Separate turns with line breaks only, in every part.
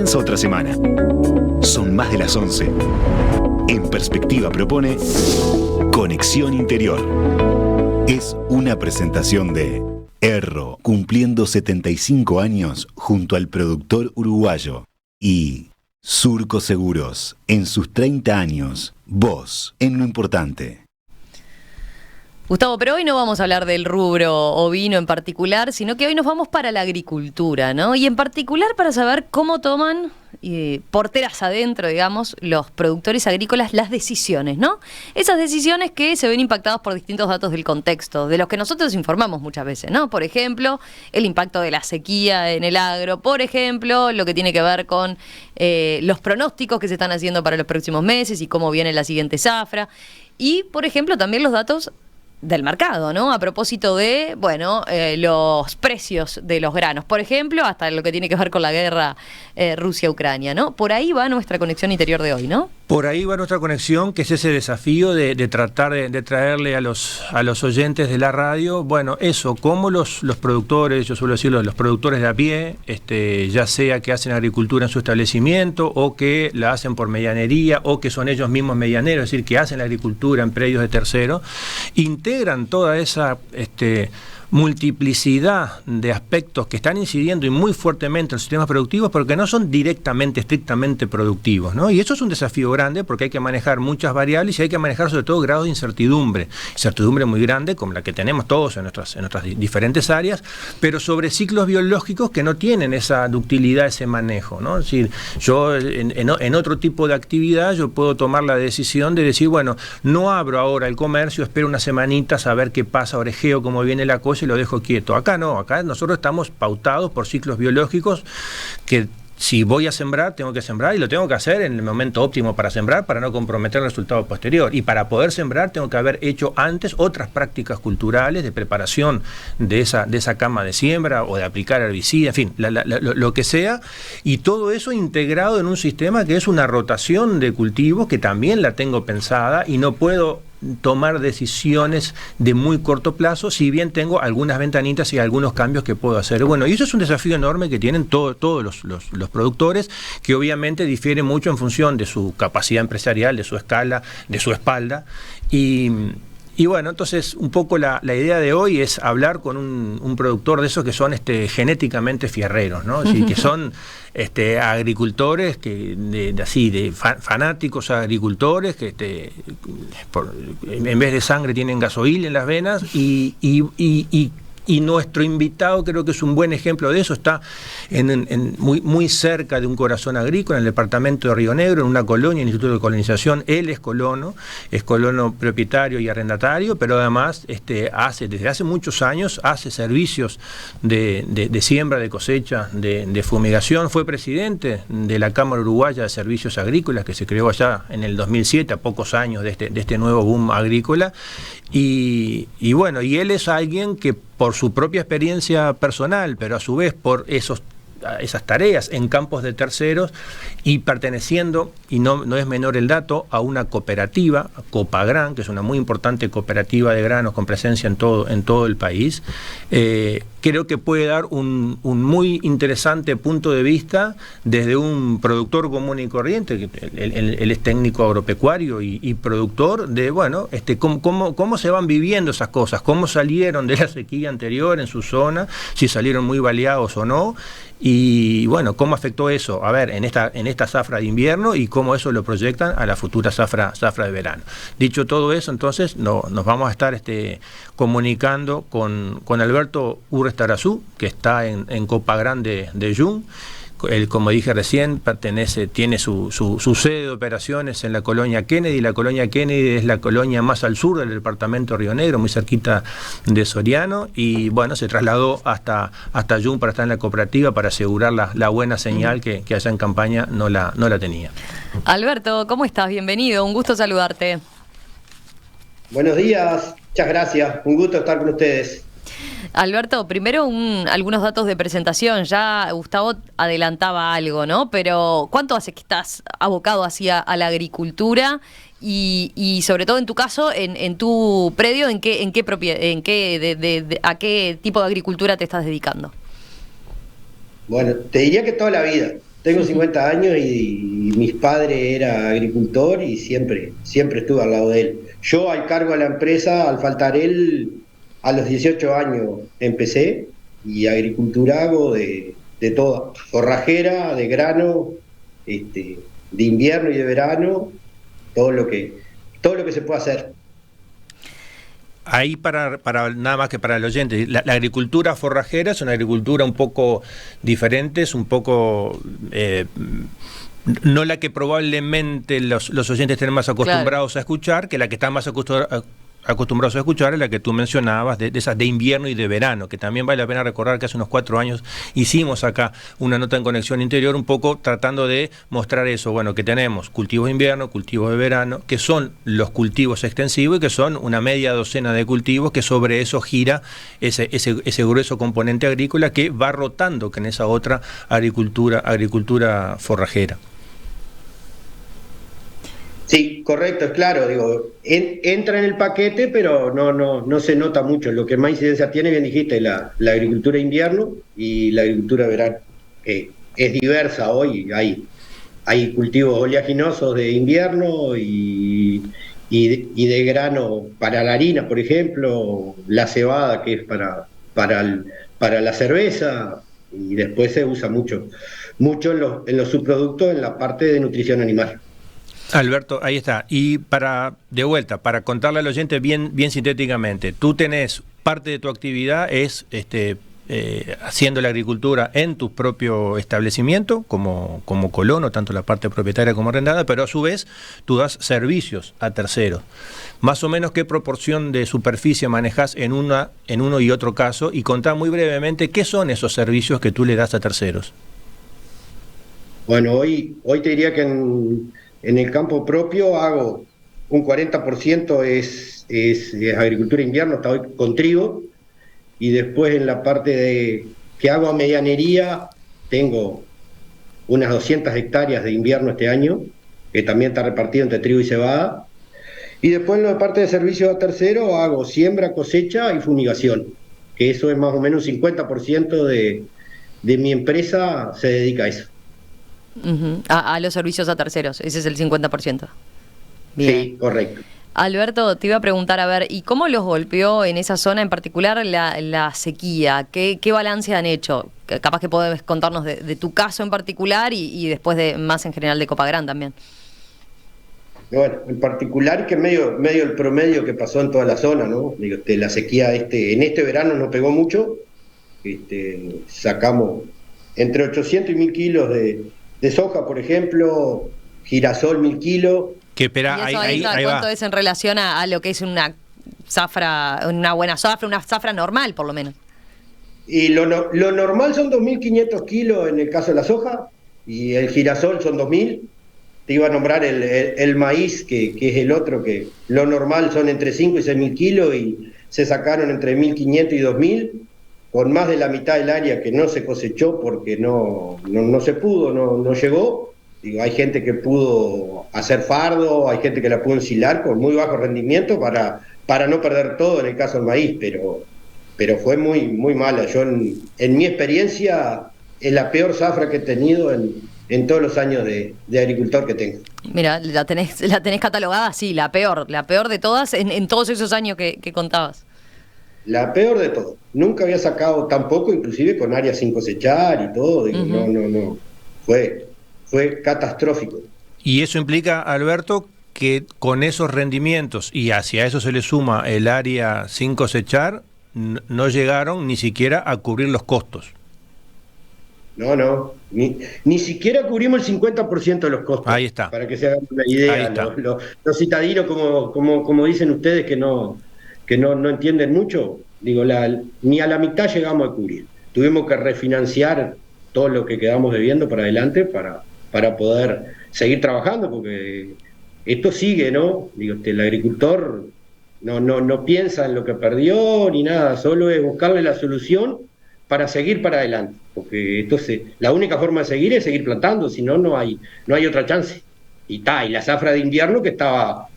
Comienza otra semana. Son más de las 11. En Perspectiva propone Conexión Interior. Es una presentación de Erro, cumpliendo 75 años junto al productor uruguayo. Y Surco Seguros, en sus 30 años, vos en lo importante.
Gustavo, pero hoy no vamos a hablar del rubro ovino en particular, sino que hoy nos vamos para la agricultura, ¿no? Y en particular para saber cómo toman, porteras adentro, digamos, los productores agrícolas las decisiones, ¿no? Esas decisiones que se ven impactadas por distintos datos del contexto, de los que nosotros informamos muchas veces, ¿no? Por ejemplo, el impacto de la sequía en el agro, por ejemplo, lo que tiene que ver con los pronósticos que se están haciendo para los próximos meses y cómo viene la siguiente zafra. Y, por ejemplo, también los datos del mercado, ¿no? A propósito de, los precios de los granos, por ejemplo, hasta lo que tiene que ver con la guerra Rusia-Ucrania, ¿no? Por ahí va nuestra conexión interior de hoy, ¿no?
Por ahí va nuestra conexión, que es ese desafío de tratar de traerle a los oyentes de la radio, eso, cómo los productores, yo suelo decirlo, los productores de a pie, ya sea que hacen agricultura en su establecimiento, o que la hacen por medianería, o que son ellos mismos medianeros, es decir, que hacen la agricultura en predios de terceros, integran toda esa multiplicidad de aspectos que están incidiendo y muy fuertemente en los sistemas productivos, porque no son directamente, estrictamente productivos, ¿no? Y eso es un desafío grande porque hay que manejar muchas variables y hay que manejar sobre todo grados de incertidumbre muy grande, como la que tenemos todos en nuestras diferentes áreas, pero sobre ciclos biológicos que no tienen esa ductilidad, ese manejo, ¿no? Es decir, yo en otro tipo de actividad yo puedo tomar la decisión de decir, no abro ahora el comercio, espero unas semanitas a ver qué pasa, orejeo cómo viene la cosa y lo dejo quieto. Acá no, acá nosotros estamos pautados por ciclos biológicos que si voy a sembrar, tengo que sembrar y lo tengo que hacer en el momento óptimo para sembrar para no comprometer el resultado posterior. Y para poder sembrar tengo que haber hecho antes otras prácticas culturales de preparación de esa cama de siembra o de aplicar herbicida, en fin, lo que sea. Y todo eso integrado en un sistema que es una rotación de cultivos que también la tengo pensada y no puedo tomar decisiones de muy corto plazo, si bien tengo algunas ventanitas y algunos cambios que puedo hacer. Y eso es un desafío enorme que tienen todos los productores, que obviamente difiere mucho en función de su capacidad empresarial, de su escala, de su espalda. Y entonces un poco la idea de hoy es hablar con un productor de esos que son genéticamente fierreros, ¿no? Es decir, que son agricultores fanáticos agricultores que en vez de sangre tienen gasoil en las venas y nuestro invitado creo que es un buen ejemplo de eso. Está muy cerca de un corazón agrícola, en el departamento de Río Negro, en una colonia, el Instituto de Colonización. Él es colono propietario y arrendatario, pero además desde hace muchos años hace servicios de siembra, de cosecha, de fumigación. Fue presidente de la Cámara Uruguaya de Servicios Agrícolas, que se creó allá en el 2007, a pocos años de este nuevo boom agrícola. Y él es alguien que por su propia experiencia personal, pero a su vez por esas tareas en campos de terceros y perteneciendo, y no es menor el dato, a una cooperativa, Copagran, que es una muy importante cooperativa de granos con presencia en todo el país, creo que puede dar un muy interesante punto de vista desde un productor común y corriente, que él es técnico agropecuario y productor, de cómo se van viviendo esas cosas, cómo salieron de la sequía anterior en su zona, si salieron muy baleados o no. Y cómo afectó eso, en esta zafra de invierno y cómo eso lo proyectan a la futura zafra de verano. Dicho todo eso, entonces nos vamos a estar comunicando con Alberto Urrestarazú, que está en Copagran de Jun. Él, como dije recién, tiene su sede de operaciones en la colonia Kennedy. La colonia Kennedy es la colonia más al sur del departamento de Río Negro, muy cerquita de Soriano, y se trasladó hasta Jun para estar en la cooperativa para asegurar la buena señal que allá en campaña no la tenía.
Alberto, ¿cómo estás? Bienvenido, un gusto saludarte.
Buenos días, muchas gracias, un gusto estar con ustedes.
Alberto, primero algunos datos de presentación. Ya Gustavo adelantaba algo, ¿no? Pero ¿cuánto hace que estás abocado hacia a la agricultura? Y sobre todo en tu caso, en tu predio, ¿a qué tipo de agricultura te estás dedicando?
Bueno, te diría que toda la vida. Tengo 50 años y mis padres era agricultor y siempre estuve al lado de él. Yo al cargo de la empresa, al faltar él, a los 18 años empecé y agricultura hago de todo, forrajera, de grano, de invierno y de verano, todo lo que se puede hacer.
Ahí para nada más que para el oyente, la agricultura forrajera es una agricultura un poco diferente, es un poco no la que probablemente los oyentes estén más acostumbrados a escuchar, que la que están más acostumbrados a escuchar es la que tú mencionabas, de esas de invierno y de verano, que también vale la pena recordar que hace unos 4 años hicimos acá una nota en Conexión Interior, un poco tratando de mostrar eso, bueno, que tenemos cultivos de invierno, cultivos de verano, que son los cultivos extensivos y que son una media docena de cultivos, que sobre eso gira ese grueso componente agrícola que va rotando que en esa otra agricultura forrajera.
Sí, correcto, es claro, digo, entra en el paquete, pero no se nota mucho. Lo que más incidencia tiene, bien dijiste, la agricultura de invierno y la agricultura de verano. Es diversa hoy, hay cultivos oleaginosos de invierno y de grano para la harina, por ejemplo, la cebada, que es para la cerveza, y después se usa mucho en los subproductos en la parte de nutrición animal.
Alberto, ahí está. Y para contarle al oyente bien sintéticamente, tú tenés parte de tu actividad es haciendo la agricultura en tu propio establecimiento, como colono, tanto la parte propietaria como arrendada, pero a su vez tú das servicios a terceros. Más o menos, ¿qué proporción de superficie manejas en uno y otro caso? Y contá muy brevemente qué son esos servicios que tú le das a terceros.
Bueno, hoy te diría que en el campo propio hago un 40% es agricultura invierno, hasta hoy con trigo, y después en la parte que hago a medianería tengo unas 200 hectáreas de invierno este año, que también está repartido entre trigo y cebada, y después en la parte de servicio a tercero hago siembra, cosecha y fumigación, que eso es más o menos un 50% de mi empresa se dedica a eso.
A los servicios a terceros, ese es el 50%. Bien.
Sí, correcto.
Alberto, te iba a preguntar, a ver, ¿y cómo los golpeó en esa zona en particular la sequía? ¿Qué balance han hecho? Capaz que podés contarnos de tu caso en particular y después más en general de Copagrán también.
Bueno, en particular que medio el promedio que pasó en toda la zona, ¿no? La sequía en este verano nos pegó mucho, sacamos entre 800 y 1000 kilos de soja, por ejemplo, girasol 1000 kilos.
Que espera, ahí ¿cuánto va? Es en relación a lo que es una buena zafra, una zafra normal, por lo menos?
Y lo normal son 2500 kilos en el caso de la soja, y el girasol son 2000. Te iba a nombrar el maíz, que es el otro, que lo normal son entre 5 y 6000 kilos, y se sacaron entre 1500 y 2000, con más de la mitad del área que no se cosechó porque no se pudo, no llegó. Digo, hay gente que pudo hacer fardo, hay gente que la pudo ensilar con muy bajo rendimiento para no perder todo en el caso del maíz, pero fue muy, muy mala. Yo en mi experiencia es la peor zafra que he tenido en todos los años de agricultor que tengo.
Mira, la tenés catalogada, sí, la peor de todas en todos esos años que contabas.
La peor de todo. Nunca había sacado tampoco, inclusive con áreas sin cosechar y todo. Digo, no. Fue catastrófico.
Y eso implica, Alberto, que con esos rendimientos y hacia eso se le suma el área sin cosechar, no llegaron ni siquiera a cubrir los costos.
No. Ni siquiera cubrimos el 50% de los costos.
Ahí está.
Para que se hagan una idea. Los citadinos, como dicen ustedes, que no entienden mucho, digo, ni a la mitad llegamos a cubrir. Tuvimos que refinanciar todo lo que quedamos debiendo para adelante para poder seguir trabajando, porque esto sigue, ¿no? Digo, el agricultor no piensa en lo que perdió ni nada, solo es buscarle la solución para seguir para adelante, porque la única forma de seguir es seguir plantando, si no hay otra chance. Y la zafra de invierno que estaba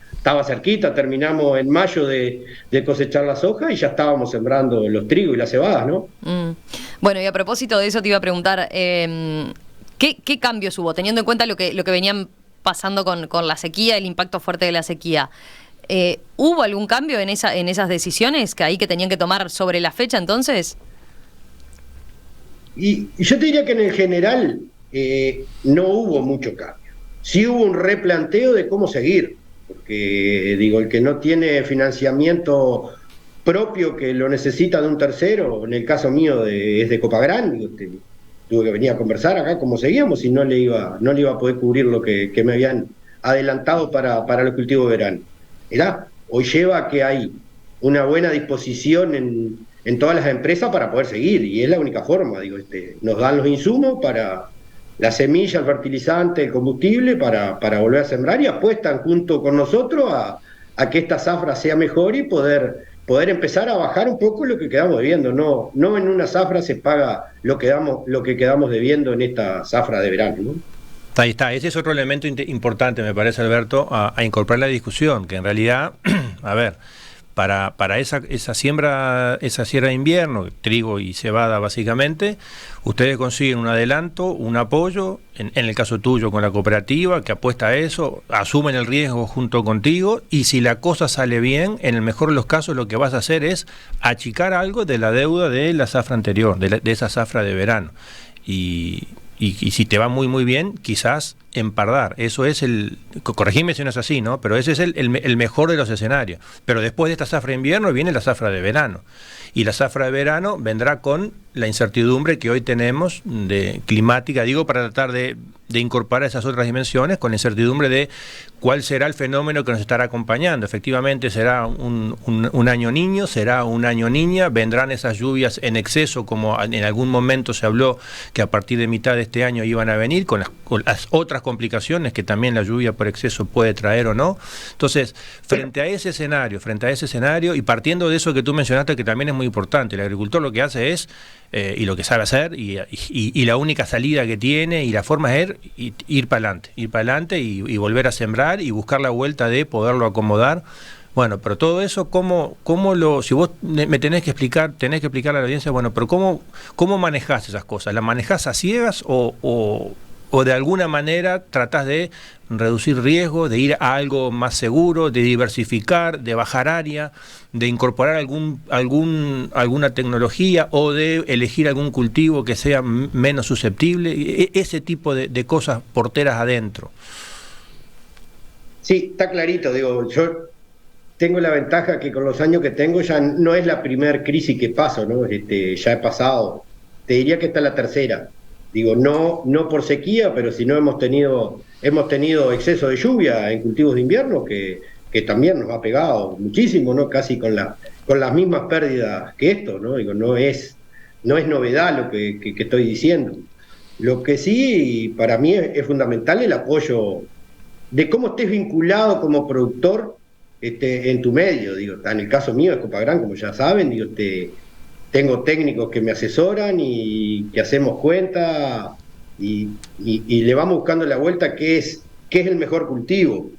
cerquita, terminamos en mayo de cosechar la soja y ya estábamos sembrando los trigos y las cebadas, ¿no?
Bueno, y a propósito de eso te iba a preguntar, ¿Qué cambios hubo, teniendo en cuenta lo que venían pasando con la sequía, el impacto fuerte de la sequía? ¿Hubo algún cambio en esas decisiones que tenían que tomar sobre la fecha entonces?
Y yo te diría que en el general no hubo mucho cambio. Sí hubo un replanteo de cómo seguir, porque digo, el que no tiene financiamiento propio, que lo necesita de un tercero, en el caso mío es de Copagran, digo, tuve que venir a conversar acá cómo seguíamos y no le iba a poder cubrir lo que me habían adelantado para los cultivos de verano. Hoy lleva a que hay una buena disposición en todas las empresas para poder seguir, y es la única forma, digo, nos dan los insumos para la semilla, el fertilizante, el combustible para volver a sembrar, y apuestan junto con nosotros a que esta zafra sea mejor y poder empezar a bajar un poco lo que quedamos debiendo. No en una zafra se paga lo que quedamos debiendo en esta zafra de verano, ¿no?
Ahí está, ese es otro elemento importante, me parece, Alberto, a incorporar la discusión, que en realidad, a ver, para esa siembra de invierno, trigo y cebada básicamente, ustedes consiguen un adelanto, un apoyo, en el caso tuyo con la cooperativa, que apuesta a eso, asumen el riesgo junto contigo, y si la cosa sale bien, en el mejor de los casos lo que vas a hacer es achicar algo de la deuda de la zafra anterior, de esa zafra de verano. Y si te va muy muy bien, quizás empardar. Eso es corregime si no es así, ¿no? Pero ese es el mejor de los escenarios. Pero después de esta zafra de invierno viene la zafra de verano. Y la zafra de verano vendrá con la incertidumbre que hoy tenemos de climática, digo, para tratar de incorporar esas otras dimensiones, con la incertidumbre de cuál será el fenómeno que nos estará acompañando. Efectivamente será un año niño, será un año niña, vendrán esas lluvias en exceso, como en algún momento se habló que a partir de mitad de este año iban a venir, con las otras complicaciones que también la lluvia por exceso puede traer o no. Entonces, frente a ese escenario, y partiendo de eso que tú mencionaste, que también es muy importante, el agricultor lo que hace es, y lo que sabe hacer, y la única salida que tiene, y la forma es ir para adelante y volver a sembrar y buscar la vuelta de poderlo acomodar. Bueno, pero todo eso, si vos me tenés que explicar a la audiencia, bueno, pero ¿cómo manejás esas cosas? ¿Las manejás a ciegas o de alguna manera tratás de reducir riesgo, de ir a algo más seguro, de diversificar, de bajar área, de incorporar alguna tecnología o de elegir algún cultivo que sea menos susceptible? Ese tipo de cosas porteras adentro.
Sí, está clarito, digo, yo tengo la ventaja que con los años que tengo ya no es la primer crisis que paso, ¿no? Ya he pasado, te diría que esta es la tercera. Digo, no por sequía, pero si no hemos tenido exceso de lluvia en cultivos de invierno que también nos ha pegado muchísimo, ¿no? Casi con las mismas pérdidas que esto, ¿no? Digo, no es novedad lo que estoy diciendo. Lo que sí para mí es fundamental el apoyo de cómo estés vinculado como productor en tu medio. Digo, en el caso mío es Copagran, como ya saben, digo, tengo técnicos que me asesoran y que hacemos cuenta y le vamos buscando la vuelta qué es el mejor cultivo.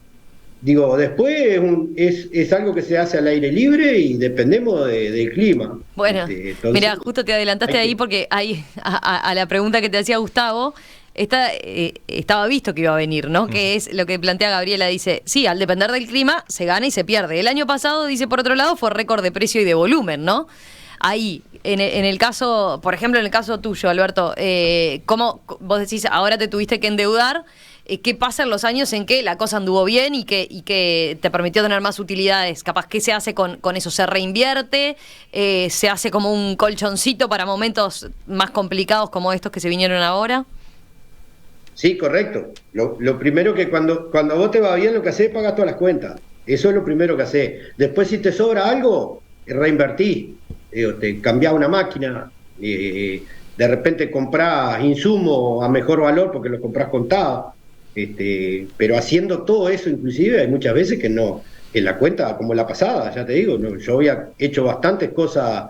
Digo, después es algo que se hace al aire libre y dependemos del clima.
Bueno, mira, justo te adelantaste ahí porque ahí a la pregunta que te hacía Gustavo, estaba visto que iba a venir, ¿no? Que es lo que plantea Gabriela, dice, sí, al depender del clima se gana y se pierde. El año pasado, dice, por otro lado, fue récord de precio y de volumen, ¿no? Ahí, en el caso, por ejemplo, en el caso tuyo, Alberto, ¿cómo vos decís, ahora te tuviste que endeudar? ¿Qué pasa en los años en que la cosa anduvo bien y que te permitió tener más utilidades? Capaz, ¿qué se hace con eso? ¿Se reinvierte? ¿Se hace como un colchoncito para momentos más complicados como estos que se vinieron ahora?
Sí, correcto. Lo primero que cuando a vos te va bien, lo que haces es pagar todas las cuentas. Eso es lo primero que haces. Después, si te sobra algo, reinvertís. Te cambiás una máquina, de repente comprás insumos a mejor valor porque los comprás contado. Pero haciendo todo eso, inclusive, hay muchas veces que no, en la cuenta, como la pasada, ya te digo, no, yo había hecho bastantes cosas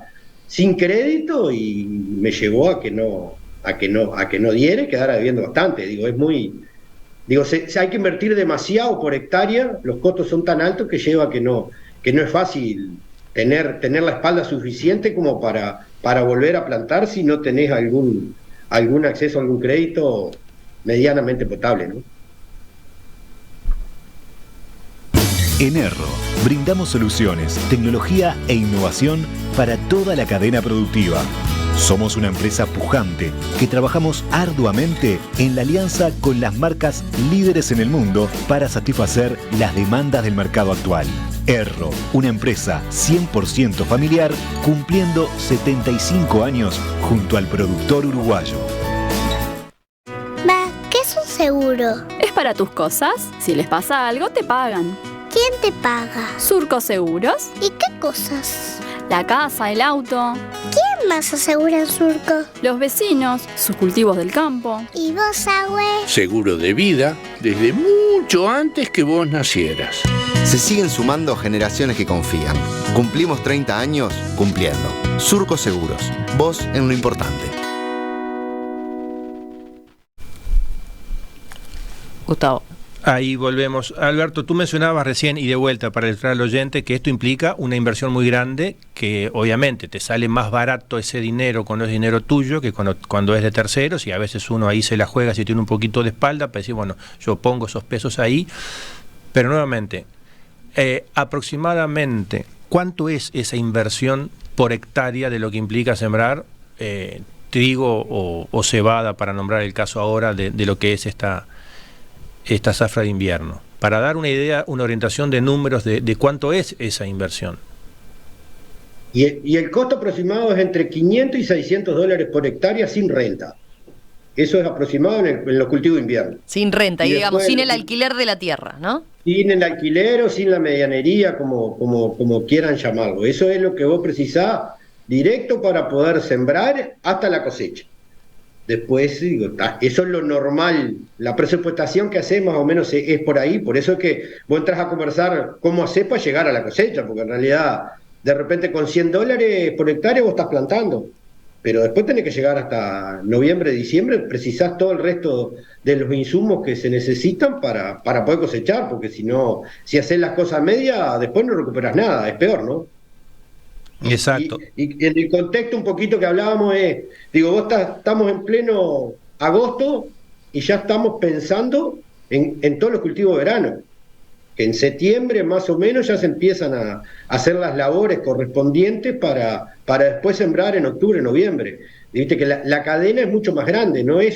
sin crédito y me llevó a que no diera y quedara debiendo bastante. Digo, hay que invertir demasiado por hectárea, los costos son tan altos que lleva que no es fácil tener la espalda suficiente como para volver a plantar si no tenés algún acceso a algún crédito. medianamente potable, ¿no?
En Erro, brindamos soluciones, tecnología e innovación para toda la cadena productiva. Somos una empresa pujante que trabajamos arduamente en la alianza con las marcas líderes en el mundo para satisfacer las demandas del mercado actual. Erro, una empresa 100% familiar cumpliendo 75 años junto al productor uruguayo.
¿Qué es un seguro?
Es para tus cosas. Si les pasa algo, te pagan.
¿Quién te paga?
Surco Seguros.
¿Y qué cosas?
La casa, el auto.
¿Quién más asegura en Surco?
Los vecinos, sus cultivos del campo.
¿Y vos, Agüe?
Seguro de vida desde mucho antes que vos nacieras.
Se siguen sumando generaciones que confían. Cumplimos 30 años cumpliendo. Surco Seguros. Vos en lo importante.
Gustavo.
Ahí volvemos. Alberto, tú mencionabas recién, y de vuelta para ilustrar al oyente, que esto implica una inversión muy grande, que obviamente te sale más barato ese dinero cuando es dinero tuyo que cuando es de terceros, y a veces uno ahí se la juega si tiene un poquito de espalda para decir, bueno, yo pongo esos pesos ahí. Pero nuevamente, aproximadamente, ¿cuánto es esa inversión por hectárea de lo que implica sembrar trigo o cebada, para nombrar el caso ahora de lo que es esta zafra de invierno? Para dar una idea, una orientación de números de cuánto es esa inversión.
Y el costo aproximado es entre 500 y 600 dólares por hectárea sin renta. Eso es aproximado en los cultivos de invierno.
Sin renta, y digamos,
después,
sin el alquiler de la tierra, ¿no?
Sin el alquiler o sin la medianería, como quieran llamarlo. Eso es lo que vos precisás directo para poder sembrar hasta la cosecha. Después, digo, eso es lo normal, la presupuestación que hace más o menos es por ahí, por eso es que vos entras a conversar cómo hacer para llegar a la cosecha, porque en realidad de repente con 100 dólares por hectárea vos estás plantando, pero después tenés que llegar hasta noviembre, diciembre, precisás todo el resto de los insumos que se necesitan para poder cosechar, porque si no, si haces las cosas a media, después no recuperas nada, es peor, ¿no?
Exacto.
Y en el contexto un poquito que hablábamos es, digo, estamos en pleno agosto y ya estamos pensando en todos los cultivos de verano, que en septiembre más o menos ya se empiezan a hacer las labores correspondientes para después sembrar en octubre, noviembre. Y viste que la cadena es mucho más grande, no es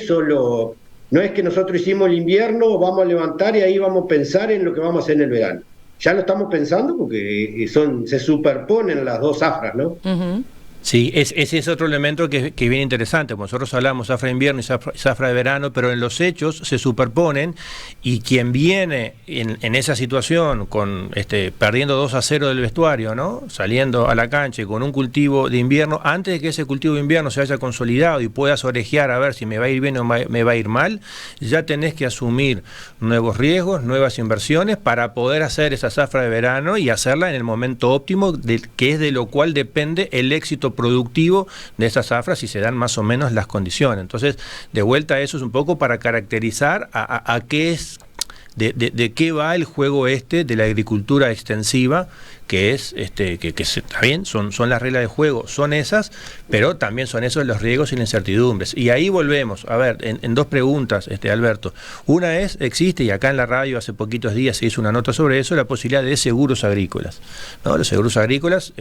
que nosotros hicimos el invierno, vamos a levantar y ahí vamos a pensar en lo que vamos a hacer en el verano. Ya lo estamos pensando porque se superponen las dos zafras, ¿no?
Uh-huh.
Sí, ese es otro elemento que es bien interesante. Nosotros hablamos zafra de invierno y zafra de verano, pero en los hechos se superponen, y quien viene en esa situación con perdiendo 2-0 del vestuario, ¿no? Saliendo a la cancha y con un cultivo de invierno, antes de que ese cultivo de invierno se haya consolidado y puedas orejear a ver si me va a ir bien o me va a ir mal, ya tenés que asumir nuevos riesgos, nuevas inversiones para poder hacer esa zafra de verano y hacerla en el momento óptimo, que es de lo cual depende el éxito productivo de esas zafras, si se dan más o menos las condiciones. Entonces, de vuelta a eso es un poco para caracterizar a qué es, de qué va el juego de la agricultura extensiva, que es que está bien, son las reglas de juego, son esas, pero también son esos los riesgos y las incertidumbres. Y ahí volvemos, a ver, en dos preguntas, Alberto. Una es, existe, y acá en la radio hace poquitos días se hizo una nota sobre eso, la posibilidad de seguros agrícolas, ¿no? Los seguros agrícolas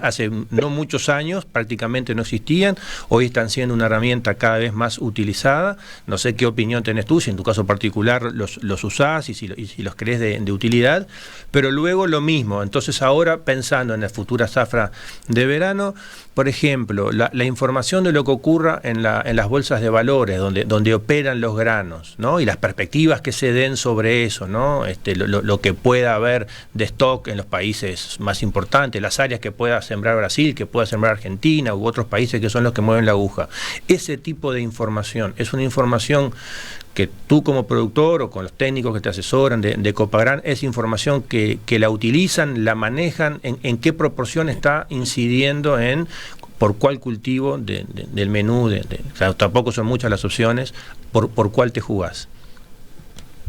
hace no muchos años prácticamente no existían, hoy están siendo una herramienta cada vez más utilizada. No sé qué opinión tenés tú, si en tu caso particular los usás y si los crees de utilidad, pero luego lo mismo. Entonces ahora, pensando en la futura zafra de verano, por ejemplo, la información de lo que ocurra en las bolsas de valores, donde operan los granos, ¿no? Y las perspectivas que se den sobre eso, ¿no? Lo que pueda haber de stock en los países más importantes, las áreas que pueda sembrar Brasil, que pueda sembrar Argentina u otros países que son los que mueven la aguja. Ese tipo de información es una información que tú como productor o con los técnicos que te asesoran de Copagran, es información que la utilizan, la manejan, en qué proporción está incidiendo en por cuál cultivo del menú, o sea, tampoco son muchas las opciones, por cuál te jugás.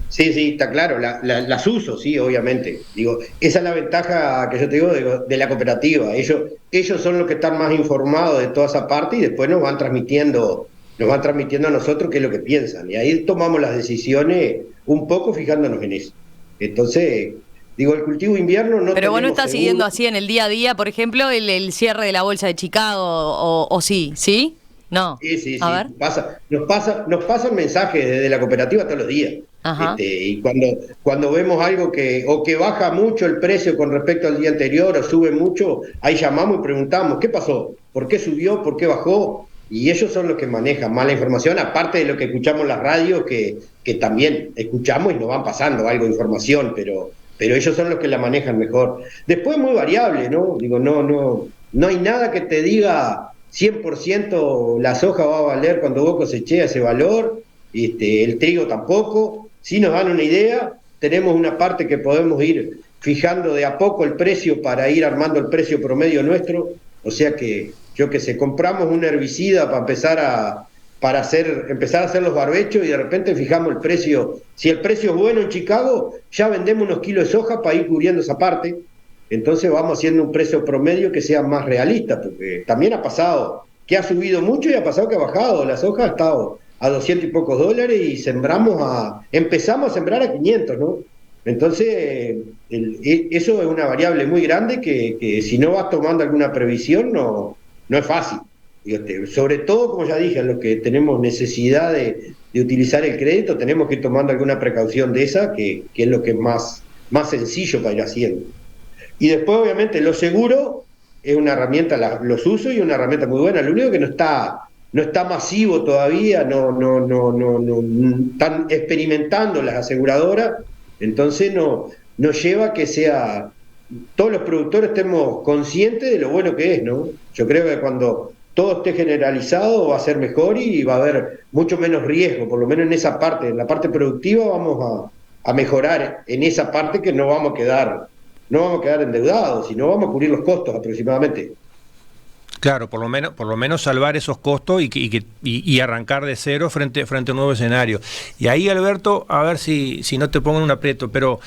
Sí, está claro, las uso, sí, obviamente. Digo, esa es la ventaja que yo te digo de la cooperativa. Ellos son los que están más informados de toda esa parte y después nos van transmitiendo nos van transmitiendo a nosotros qué es lo que piensan. Y ahí tomamos las decisiones un poco fijándonos en eso. Entonces, digo, el cultivo invierno no.
Pero vos no estás
seguro.
siguiendo así en el día a día, por ejemplo, el cierre de la bolsa de Chicago, o sí, ¿sí? No.
Sí.
A ver.
Nos pasan mensajes desde la cooperativa todos los días.
Ajá.
Y cuando vemos algo que baja mucho el precio con respecto al día anterior o sube mucho, ahí llamamos y preguntamos, ¿qué pasó? ¿Por qué subió? ¿Por qué bajó? Y ellos son los que manejan más la información, aparte de lo que escuchamos en las radios, que también escuchamos y nos van pasando algo de información, pero ellos son los que la manejan mejor. Después muy variable, ¿no? Digo, no hay nada que te diga 100% la soja va a valer cuando vos coseché ese valor, el trigo tampoco. Sí nos dan una idea, tenemos una parte que podemos ir fijando de a poco el precio para ir armando el precio promedio nuestro, o sea que, yo que sé, compramos un herbicida para empezar a hacer los barbechos y de repente fijamos el precio. Si el precio es bueno en Chicago, ya vendemos unos kilos de soja para ir cubriendo esa parte. Entonces vamos haciendo un precio promedio que sea más realista, porque también ha pasado que ha subido mucho y ha pasado que ha bajado. La soja ha estado a 200 y pocos dólares y empezamos a sembrar a 500, ¿no? Entonces, eso es una variable muy grande que si no vas tomando alguna previsión no es fácil. Sobre todo, como ya dije, a los que tenemos necesidad de utilizar el crédito, tenemos que ir tomando alguna precaución de esa, que es lo que es más sencillo para ir haciendo. Y después, obviamente, lo seguro es una herramienta, los uso y una herramienta muy buena. Lo único que no está masivo todavía, no están experimentando las aseguradoras, entonces nos lleva a que sea, todos los productores estemos conscientes de lo bueno que es, ¿no? Yo creo que cuando todo esté generalizado va a ser mejor y va a haber mucho menos riesgo, por lo menos en esa parte, en la parte productiva vamos a mejorar en esa parte, que no vamos a quedar endeudados, sino vamos a cubrir los costos aproximadamente.
Claro, por lo menos salvar esos costos y arrancar de cero frente a un nuevo escenario. Y ahí, Alberto, a ver si no te pongo en un aprieto, pero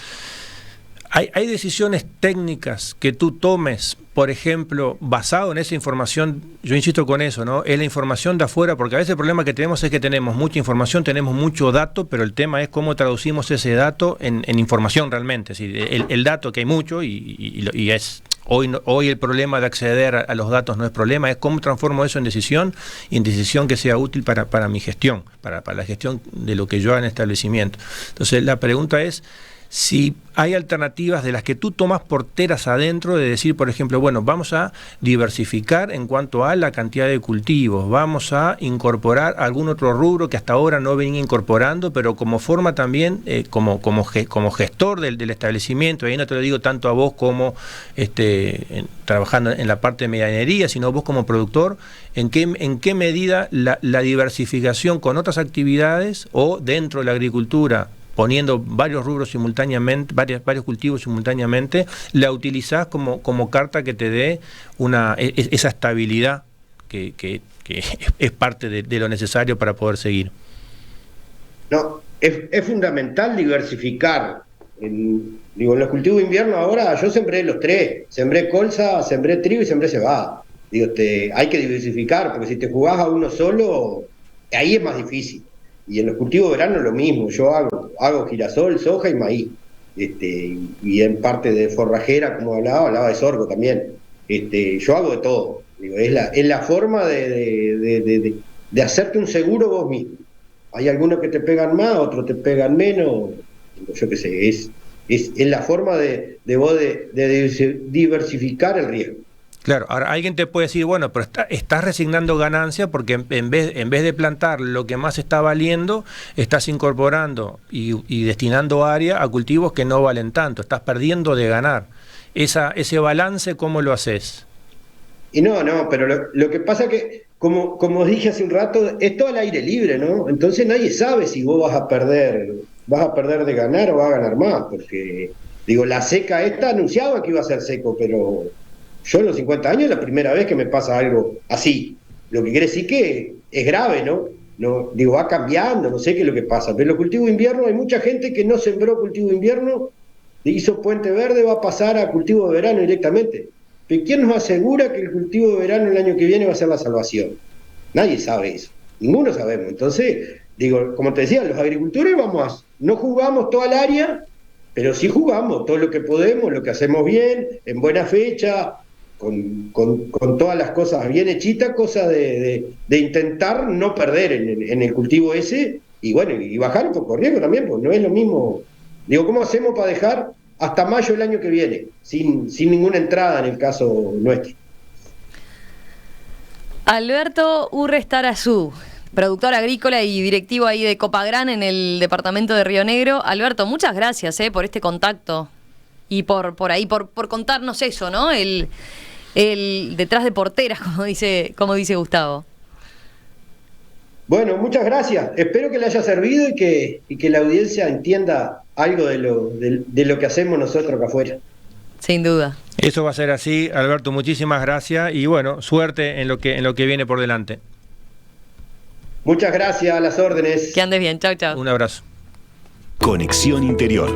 ¿hay decisiones técnicas que tú tomes, por ejemplo, basado en esa información? Yo insisto con eso, ¿no? Es la información de afuera, porque a veces el problema que tenemos es que tenemos mucha información, tenemos mucho dato, pero el tema es cómo traducimos ese dato en información realmente. Es decir, el dato, que hay mucho y es... Hoy el problema de acceder a los datos no es problema, es cómo transformo eso en decisión, y en decisión que sea útil para mi gestión, para la gestión de lo que yo haga en el establecimiento. Entonces la pregunta es si hay alternativas de las que tú tomas porteras adentro, de decir, por ejemplo, bueno, vamos a diversificar en cuanto a la cantidad de cultivos, vamos a incorporar algún otro rubro que hasta ahora no venía incorporando, pero como forma también, como gestor del establecimiento. Ahí no te lo digo tanto a vos como trabajando en la parte de medianería, sino vos como productor, en qué medida la diversificación con otras actividades o dentro de la agricultura, poniendo varios rubros simultáneamente, varios cultivos simultáneamente, la utilizás como carta que te dé esa estabilidad que es parte de lo necesario para poder seguir.
No, es fundamental diversificar. En los cultivos de invierno ahora yo sembré los tres, sembré colza, sembré trigo y sembré cebada. Hay que diversificar, porque si te jugás a uno solo, ahí es más difícil. Y en los cultivos de verano lo mismo, yo hago girasol, soja y maíz, y en parte de forrajera, como hablaba de sorgo también. Yo hago de todo. Es la forma de hacerte un seguro vos mismo. Hay algunos que te pegan más, otros te pegan menos, yo qué sé, es la forma de diversificar el riesgo.
Claro, ahora alguien te puede decir, bueno, pero estás resignando ganancia porque en vez de plantar lo que más está valiendo, estás incorporando y destinando área a cultivos que no valen tanto, estás perdiendo de ganar. Ese balance, ¿cómo lo haces?
Y no, pero lo que pasa que, como dije hace un rato, es todo al aire libre, ¿no? Entonces nadie sabe si vos vas a perder de ganar o vas a ganar más, porque, la seca esta anunciaba que iba a ser seco, pero... Yo en los 50 años es la primera vez que me pasa algo así. Lo que quiere decir que es grave, ¿no? Va cambiando, no sé qué es lo que pasa. Pero en los cultivos de invierno hay mucha gente que no sembró cultivo de invierno, hizo puente verde, va a pasar a cultivo de verano directamente. Pero ¿quién nos asegura que el cultivo de verano el año que viene va a ser la salvación? Nadie sabe eso. Ninguno sabemos. Entonces, digo, como te decía, los agricultores no jugamos toda el área, pero sí jugamos todo lo que podemos, lo que hacemos bien, en buena fecha, con todas las cosas bien hechitas, cosa de intentar no perder en el cultivo ese, y bueno, y bajar un poco riesgo también, pues no es lo mismo. Digo, ¿cómo hacemos para dejar hasta mayo del año que viene, sin ninguna entrada en el caso nuestro?
Alberto Urrestarazú, productor agrícola y directivo ahí de Copagran en el departamento de Río Negro. Alberto, muchas gracias por este contacto y por contarnos eso, ¿no? El detrás de porteras, como dice Gustavo.
Bueno, muchas gracias. Espero que le haya servido y que la audiencia entienda algo de lo que hacemos nosotros acá afuera.
Sin duda.
Eso va a ser así, Alberto, muchísimas gracias y bueno, suerte en lo que viene por delante.
Muchas gracias, a las órdenes.
Que andes bien, chau, chau.
Un abrazo.
Conexión Interior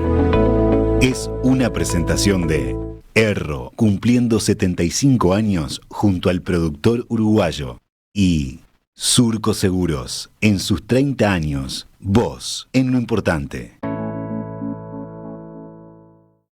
es una presentación de Erro, cumpliendo 75 años junto al productor uruguayo, y Surco Seguros, en sus 30 años, vos en lo importante.